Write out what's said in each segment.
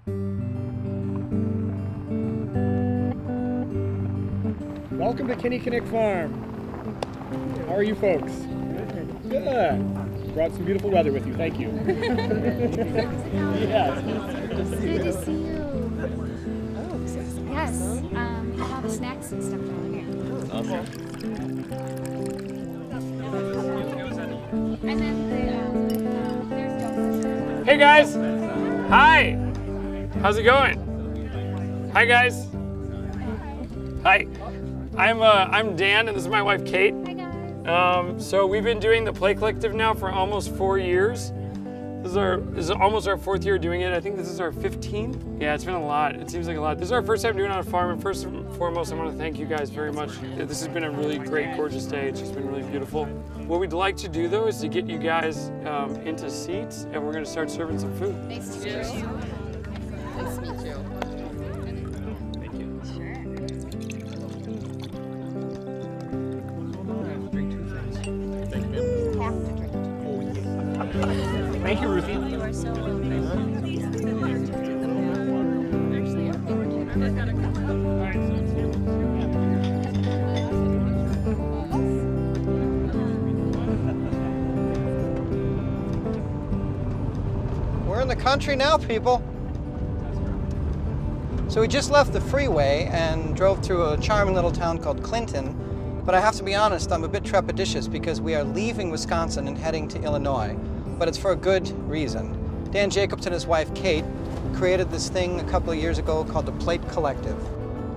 Welcome to Kinnikinnick Farm. How are you folks? Good. Brought some beautiful weather with you. Thank you. Yes. Good to see you. Yes. We have all the snacks and stuff down here. Okay. And then there's Hey guys! Hi! How's it going? Hi guys! Hi. I'm Dan, and this is my wife Kate. Hi guys. So we've been doing the Play Collective now for almost 4 years. This is almost our 4th year doing it. I think this is our 15th. Yeah, it's been a lot. It seems like a lot. This is our first time doing it on a farm, and first and foremost, I want to thank you guys very much. This has been a really great, gorgeous day. It's just been really beautiful. What we'd like to do though is to get you guys into seats, and we're going to start serving some food. Nice to meet you. Nice to meet you. Thank you. Sure. Have to drink. Thank you, Ruthie. You are so We're in the country now, people. So we just left the freeway and drove through a charming little town called Clinton. But I have to be honest, I'm a bit trepidatious because we are leaving Wisconsin and heading to Illinois. But it's for a good reason. Dan Jacobs and his wife, Kate, created this thing a couple of years ago called the Plate Collective.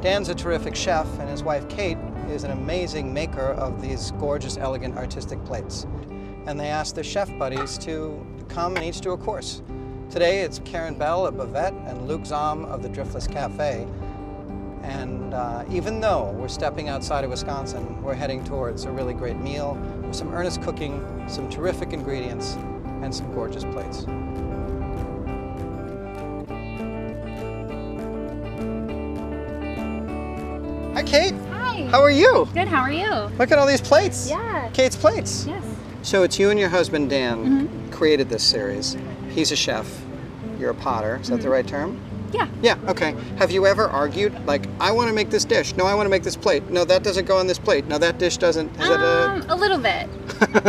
Dan's a terrific chef, and his wife, Kate, is an amazing maker of these gorgeous, elegant, artistic plates. And they asked their chef buddies to come and each do a course. Today, it's Karen Bell of Bavette and Luke Zom of the Driftless Cafe. And even though we're stepping outside of Wisconsin, we're heading towards a really great meal with some earnest cooking, some terrific ingredients, and some gorgeous plates. Hi, Kate. Hi. How are you? Good, how are you? Look at all these plates. Yeah. Kate's plates. Yes. So it's you and your husband, Dan, created this series. He's a chef. You're a potter. Is that the right term? Yeah. Yeah, okay. Have you ever argued, like, I want to make this dish. No, I want to make this plate. No, that doesn't go on this plate. No, that dish doesn't. Is that A little bit.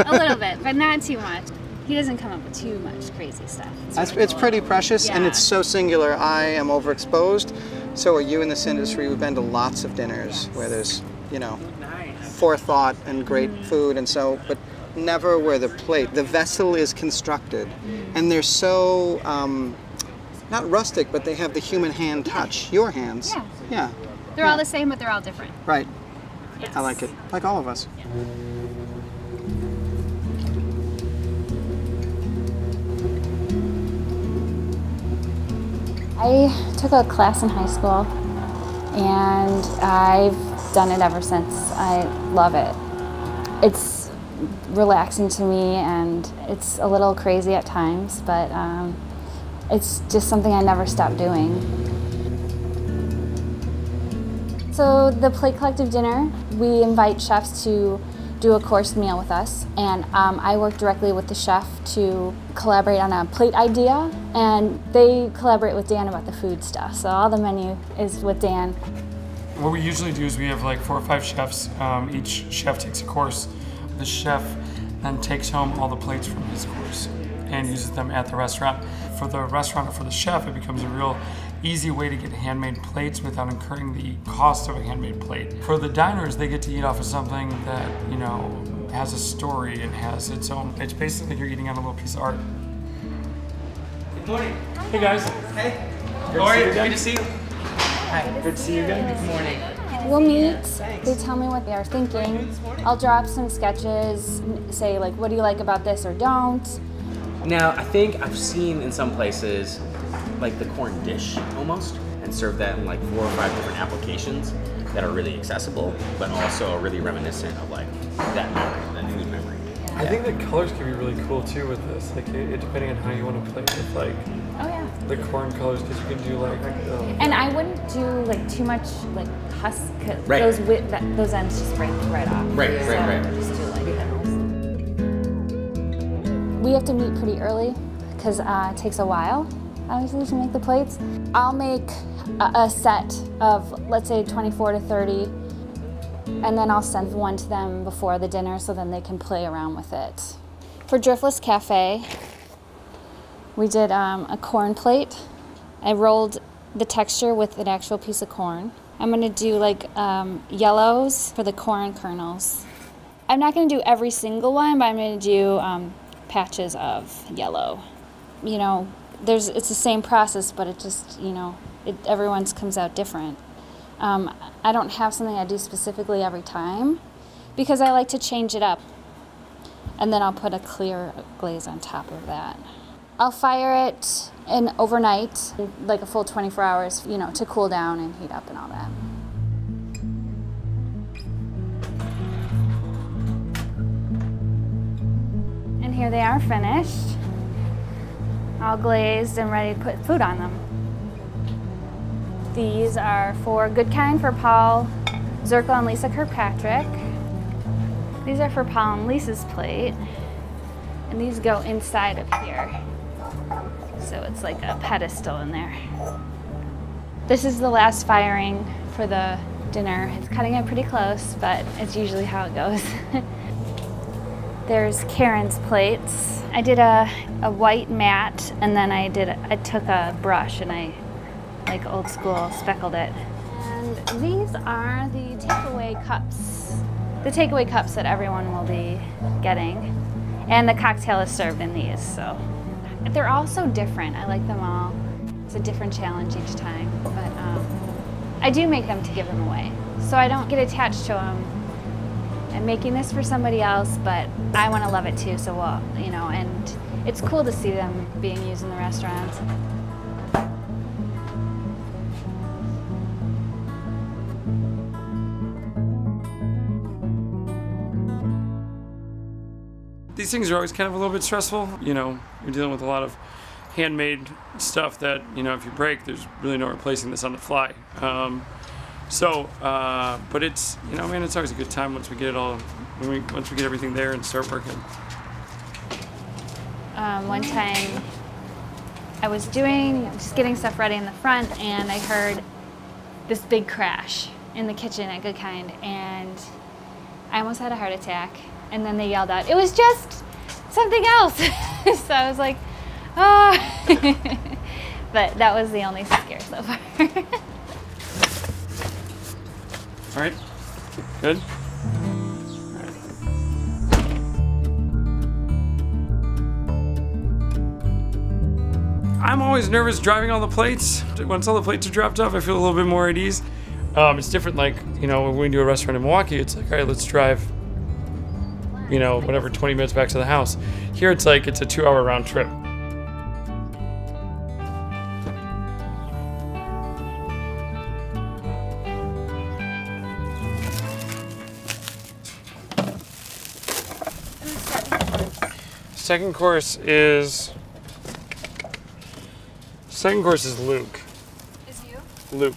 A little bit, but not too much. He doesn't come up with too much crazy stuff. It's pretty precious, and Yeah. it's so singular. I am overexposed. So are you in this industry. We've been to lots of dinners where there's, you know, forethought and great food, and so, but never where the plate, the vessel is constructed, and they're so, not rustic, but they have the human hand touch. Your hands. Yeah. Yeah. They're all the same, but they're all different. Right. Yes. I like it. Like all of us. I took a class in high school, and I've done it ever since. I love it. It's relaxing to me, and it's a little crazy at times, but it's just something I never stop doing. So the Plate Collective dinner, we invite chefs to do a course meal with us, and I work directly with the chef to collaborate on a plate idea, and they collaborate with Dan about the food stuff. So all the menu is with Dan. What we usually do is we have like 4 or 5 chefs. Each chef takes a course. The chef then takes home all the plates from his course and uses them at the restaurant. For the restaurant or for the chef, it becomes a real easy way to get handmade plates without incurring the cost of a handmade plate. For the diners, they get to eat off of something that, you know, has a story and has its own, it's basically like you're eating on a little piece of art. Good morning. Hey guys. Hey. How are you? Good to see you. Hi. Good to see you again. Good morning. We'll meet, they tell me what they are thinking. I'll draw up some sketches, say like, what do you like about this or don't. Now, I think I've seen in some places like the corn dish almost, and serve that in like 4 or 5 different applications that are really accessible, but also really reminiscent of like that memory, that food memory. I think the colors can be really cool too with this, like it depending on how you want to play with like the corn colors, because you can do like. And I wouldn't do like too much like husk. Right. Those ends just break right off. Right. Just do like those. We have to meet pretty early because it takes a while. obviously, to make the plates. I'll make a set of, let's say, 24 to 30, and then I'll send one to them before the dinner so then they can play around with it. For Driftless Cafe, we did a corn plate. I rolled the texture with an actual piece of corn. I'm gonna do like yellows for the corn kernels. I'm not gonna do every single one, but I'm gonna do patches of yellow. You know, it's the same process, but it just, you know, everyone's comes out different. I don't have something I do specifically every time because I like to change it up. And then I'll put a clear glaze on top of that. I'll fire it overnight, like a full 24 hours, you know, to cool down and heat up and all that. And here they are finished, all glazed and ready to put food on them. These are for Good Kind for Paul Zirkle and Lisa Kirkpatrick. These are for Paul and Lisa's plate, and these go inside of here. So it's like a pedestal in there. This is the last firing for the dinner. It's cutting it pretty close, but it's usually how it goes. There's Karen's plates. I did a white matte, and then I took a brush and I, like old school, speckled it. And these are the takeaway cups. The takeaway cups that everyone will be getting. And the cocktail is served in these, so. They're all so different. I like them all. It's a different challenge each time, but I do make them to give them away. So I don't get attached to them. I'm making this for somebody else, but I want to love it too, so well, you know, and it's cool to see them being used in the restaurants. These things are always kind of a little bit stressful. You know, you're dealing with a lot of handmade stuff that, you know, if you break, there's really no replacing this on the fly. But it's, you know, man, it's always a good time once we get it all, once we get everything there and start working. One time I was just getting stuff ready in the front, and I heard this big crash in the kitchen at Good Kind, and I almost had a heart attack. And then they yelled out, "It was just something else." So I was like, oh. But that was the only scare so far. All right, good. I'm always nervous driving all the plates. Once all the plates are dropped off, I feel a little bit more at ease. It's different, like, you know, when we do a restaurant in Milwaukee, it's like, all right, let's drive, you know, whatever, 20 minutes back to the house. Here it's like, it's a 2-hour round trip. Second course is Luke. Is you? Luke.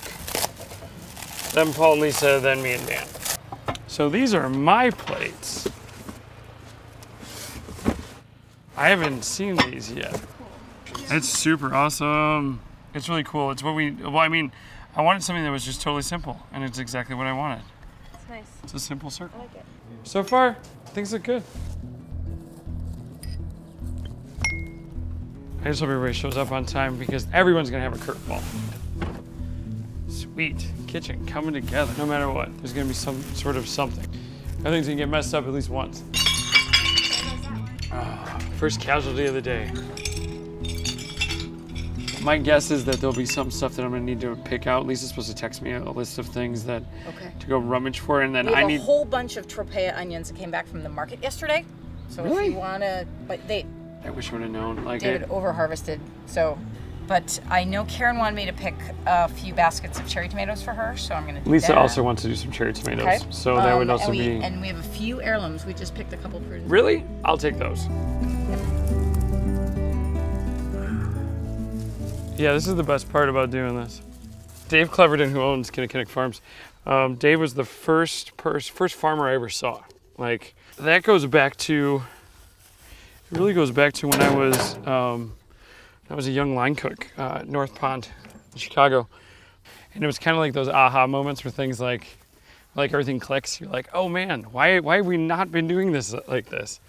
Then Paul and Lisa, then me and Dan. So these are my plates. I haven't seen these yet. It's super awesome. It's really cool. It's what I mean, I wanted something that was just totally simple, and it's exactly what I wanted. It's nice. It's a simple circle. I like it. So far, things look good. I just hope everybody shows up on time because everyone's gonna have a curveball. Sweet, kitchen coming together. No matter what, there's gonna be some sort of something. Everything's gonna get messed up at least once. First casualty of the day. My guess is that there'll be some stuff that I'm gonna need to pick out. Lisa's supposed to text me a list of things that to go rummage for, and then we have a whole bunch of tropea onions that came back from the market yesterday. So really? If you wanna, but I wish I would have known. Like David over harvested, so. But I know Karen wanted me to pick a few baskets of cherry tomatoes for her, so I'm gonna do Lisa that. also wants to do some cherry tomatoes, okay. So that would also be. And we have a few heirlooms. We just picked a couple prudence. Really? I'll take those. Yeah, this is the best part about doing this. Dave Cleverton, who owns Kinnikinnick Farms, Dave was the first farmer I ever saw. Like, that goes back to, it really goes back to when I was I was a young line cook at North Pond in Chicago. And it was kind of like those aha moments where things like everything clicks. You're like, oh man, why have we not been doing this like this?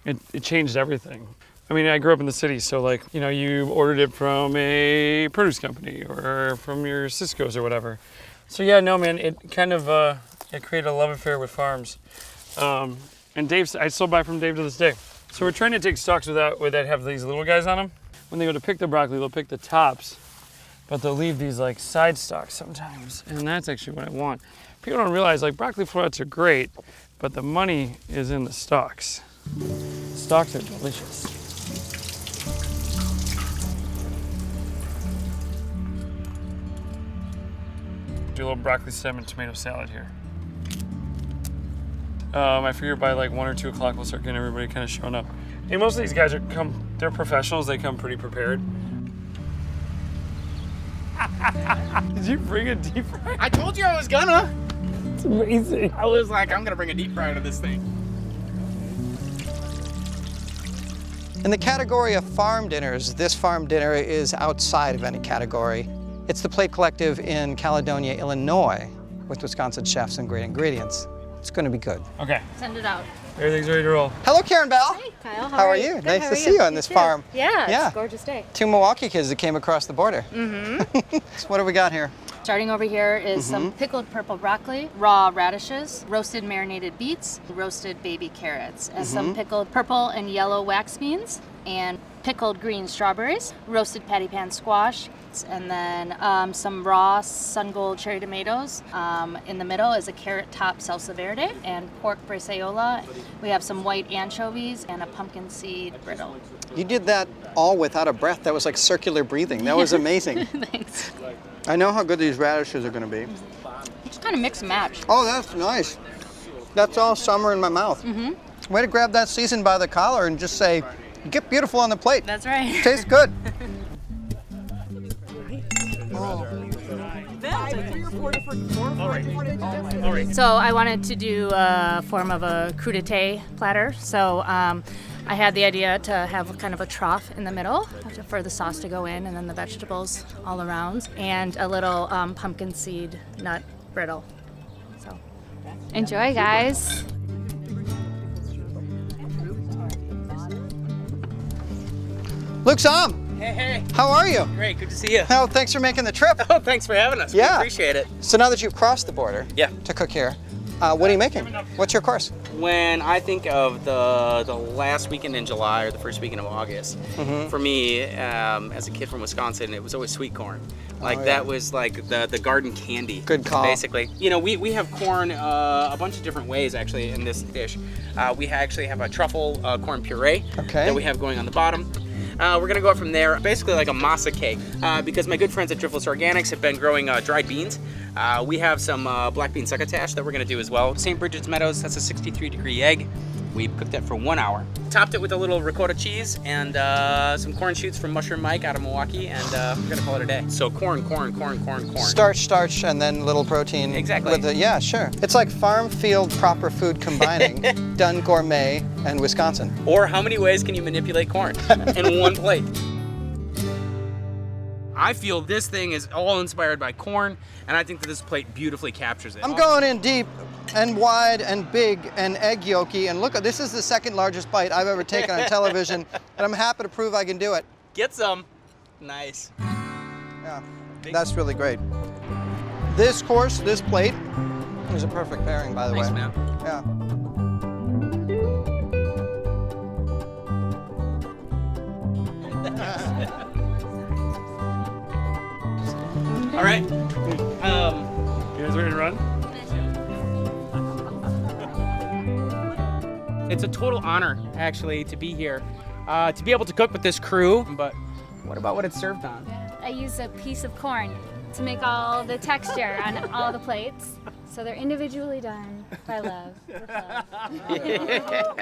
It changed everything. I mean, I grew up in the city, so like, you know, you ordered it from a produce company or from your Cisco's or whatever. So yeah, no man, it kind of, it created a love affair with farms. And Dave, I still buy from Dave to this day. So we're trying to take stalks that have these little guys on them. When they go to pick the broccoli, they'll pick the tops, but they'll leave these like side stalks sometimes. And that's actually what I want. People don't realize like broccoli florets are great, but the money is in the stalks. Stalks are delicious. Do a little broccoli stem and tomato salad here. I figure by like 1 or 2 o'clock we'll start getting everybody kind of showing up. And most of these guys they're professionals, they come pretty prepared. Did you bring a deep fryer? I told you I was gonna. It's amazing. I was like, I'm gonna bring a deep fryer to this thing. In the category of farm dinners, this farm dinner is outside of any category. It's the Plate Collective in Caledonia, Illinois, with Wisconsin chefs and great ingredients. It's going to be good. Okay. Send it out. Everything's ready to roll. Hello, Karen Bell. Hey, Kyle. How are you? Good, Nice how to are see you on this too. farm. Yeah, Yeah. it's a gorgeous day. 2 Milwaukee kids that came across the border. Mm-hmm. So what do we got here? Starting over here is some pickled purple broccoli, raw radishes, roasted marinated beets, roasted baby carrots, and some pickled purple and yellow wax beans, and pickled green strawberries, roasted patty pan squash, and then some raw sun-gold cherry tomatoes. In the middle is a carrot top salsa verde and pork braceola. We have some white anchovies and a pumpkin seed brittle. You did that all without a breath. That was like circular breathing. That was amazing. Thanks. I know how good these radishes are going to be. Just kind of mix and match. Oh, that's nice. That's all summer in my mouth. Way to grab that season by the collar and just say, get beautiful on the plate. That's right. Tastes good. So I wanted to do a form of a crudité platter. So I had the idea to have kind of a trough in the middle for the sauce to go in, and then the vegetables all around, and a little pumpkin seed nut brittle. So Enjoy, guys. Luke Sam, Hey. how are you? Great, good to see you. Oh, thanks for making the trip. Oh, thanks for having us. Yeah. We appreciate it. So now that you've crossed the border Yeah. to cook here, what are you making? What's your course? When I think of the last weekend in July or the first weekend of August, for me, as a kid from Wisconsin, it was always sweet corn. Like yeah. that was like the garden candy. Good call. Basically, you know, we have corn a bunch of different ways actually in this dish. We actually have a truffle corn puree that we have going on the bottom. We're gonna go up from there, basically like a masa cake, because my good friends at Driftless Organics have been growing dried beans. We have some black bean succotash that we're gonna do as well. St. Bridget's Meadows, that's a 63-degree egg. We cooked that for 1 hour. Topped it with a little ricotta cheese and some corn shoots from Mushroom Mike out of Milwaukee, and we're gonna call it a day. So corn. Starch, and then little protein. Exactly. With the, yeah, sure. It's like farm, field, proper food combining, done gourmet, and Wisconsin. Or how many ways can you manipulate corn in one plate? I feel this thing is all inspired by corn, and I think that this plate beautifully captures it. I'm going in deep and wide and big and egg yolky, and look, this is the second largest bite I've ever taken on television, and I'm happy to prove I can do it. Get some. Nice. Yeah, that's really great. This course, this plate, is a perfect pairing, by the Thanks, way. man. Yeah. All right. You guys ready to run? It's a total honor, actually, to be here, to be able to cook with this crew. But what about what it's served on? I use a piece of corn to make all the texture on all the plates. So they're individually done by love. With love.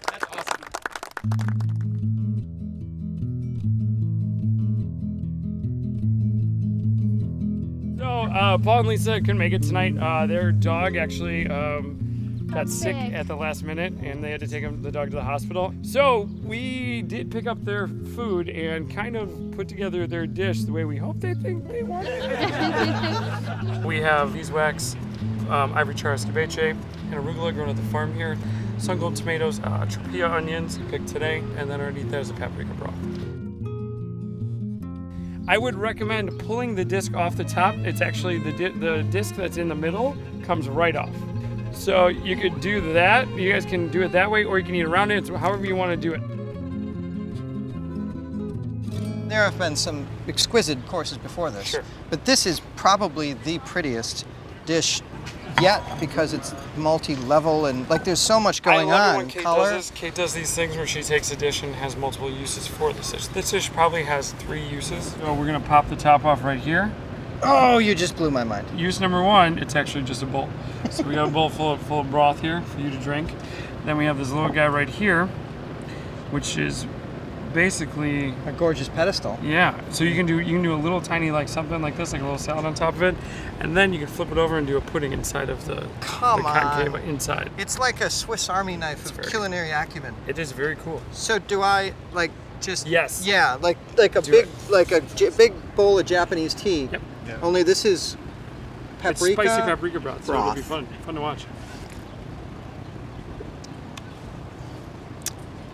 That's awesome. So Paul and Lisa couldn't make it tonight. Their dog actually got sick at the last minute and they had to take the dog to the hospital. So we did pick up their food and kind of put together their dish the way we hope they think they want it. We have beeswax, ivory char escabeche, and arugula grown at the farm here, sun-gold tomatoes, tortilla onions picked today, and then underneath that is a paprika broth. I would recommend pulling the disc off the top. It's actually the disc that's in the middle comes right off. So you could do that. You guys can do it that way, or you can eat around it. It's however you want to do it. There have been some exquisite courses before this, Sure. but this is probably the prettiest dish yet because it's multi-level and like there's so much going I love on. it when Kate Color. does this. Kate does these things where she takes a dish and has multiple uses for this dish. This dish probably has 3 uses. So we're gonna pop the top off right here. Oh, you just blew my mind. Use number 1, it's actually just a bowl. So we got a bowl full of broth here for you to drink. Then we have this little guy right here, which is basically A gorgeous pedestal. yeah. So you can do a little tiny like something like this, like a little salad on top of it, and then you can flip it over and do a pudding inside of the concave inside. It's like a Swiss Army knife of culinary acumen. It is very cool. So do I like just Yes. Yeah, like a Do big it. big bowl of Japanese tea. Yep. Only this is paprika. It's spicy paprika broth, so it'll broth. be fun to watch.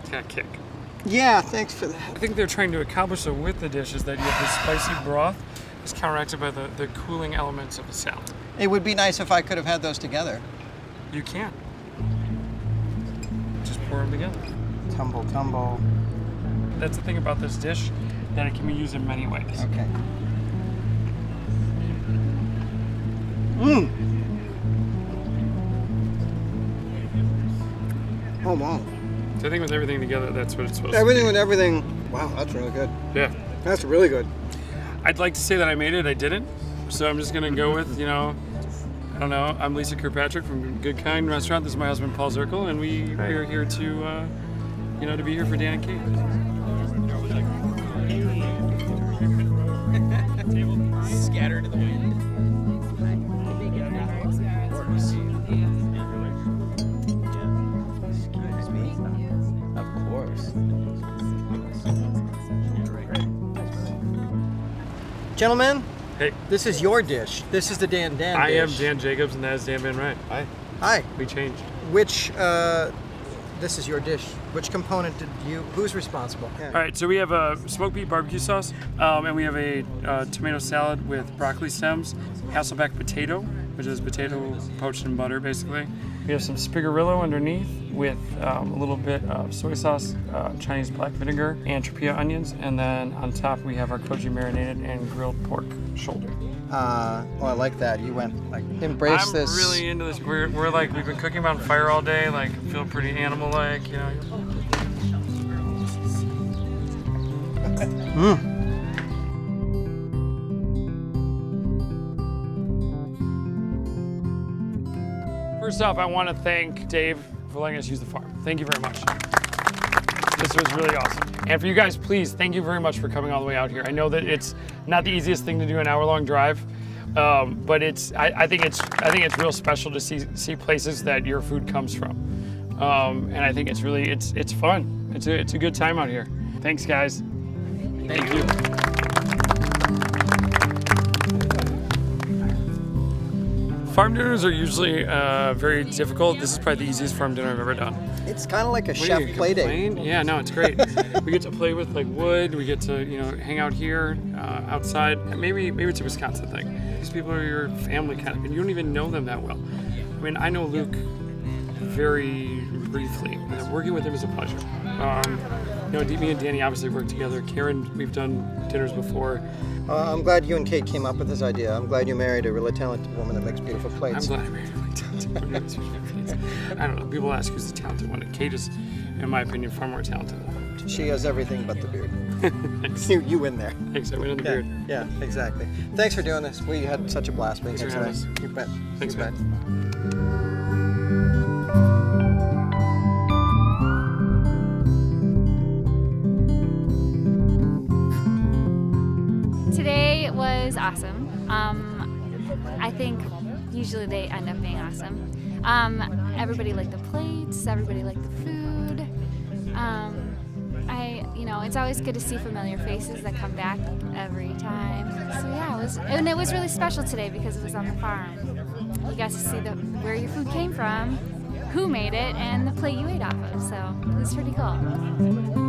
It's got a kick. Yeah, thanks for that. I think they're trying to accomplish so with the dish is that you have this spicy broth is counteracted by the cooling elements of the salad. It would be nice if I could have had those together. You can. Just pour them together. Tumble, tumble. That's the thing about this dish, that it can be used in many ways. Okay. Mmm. Oh wow. So I think with everything together, that's what it's supposed Everything to with everything. Wow, that's really good. be. Yeah. That's really good. I'd like to say that I made it, I didn't. So I'm just gonna go with, I don't know, I'm Lisa Kirkpatrick from Good Kind Restaurant. This is my husband, Paul Zirkle, and we are here to, to be here for Dan and Kate. Scattered to the wind. Of course. Gentlemen, Hey, this is your dish. This is the DanDan I am dish. Dan Jacobs, and that is Dan Van Ryn. Hi. Hi. We changed. Which, this is your dish. Which component who's responsible? Yeah. All right, so we have a smoked beef barbecue sauce, and we have a tomato salad with broccoli stems, Hasselback potato, which is potato poached in butter, basically. We have some spigherillo underneath with a little bit of soy sauce, Chinese black vinegar, and tortilla onions, and then on top we have our koji marinated and grilled pork shoulder. Oh, I like that. You went like embrace this. I'm really into this. We're like, we've been cooking on fire all day, like feel pretty animal-like, First off, I want to thank Dave for letting us use the farm. Thank you very much. This was really awesome. And for you guys, please, thank you very much for coming all the way out here. I know that it's not the easiest thing to do, an hour-long drive, but I think it's real special to see places that your food comes from. And I think it's really, it's fun. It's a good time out here. Thanks, guys. Thank you. Farm dinners are usually very difficult. This is probably the easiest farm dinner I've ever done. It's kind of like a chef play day. Yeah, no, it's great. We get to play with like wood. We get to hang out here, outside. Maybe it's a Wisconsin thing. These people are your family kind of, and you don't even know them that well. I mean, I know Luke very briefly. Working with him is a pleasure. Me and Danny obviously work together. Karen, we've done dinners before. I'm glad you and Kate came up with this idea. I'm glad you married a really talented woman that makes beautiful plates. I'm glad I married a really talented woman that makes beautiful plates. I don't know. People ask who's the talented one. And Kate is, in my opinion, far more talented than I. She has everything but the beard. Thanks. You win there. Thanks. I win on the beard. Yeah, exactly. Thanks for doing this. We had such a blast being here Thanks today. for You bet. Thanks, you bet. Today was awesome. I think usually they end up being awesome. Everybody liked the plates, everybody liked the food. It's always good to see familiar faces that come back every time. So yeah, it was really special today because it was on the farm. You got to see where your food came from, who made it, and the plate you ate off of. So it was pretty cool.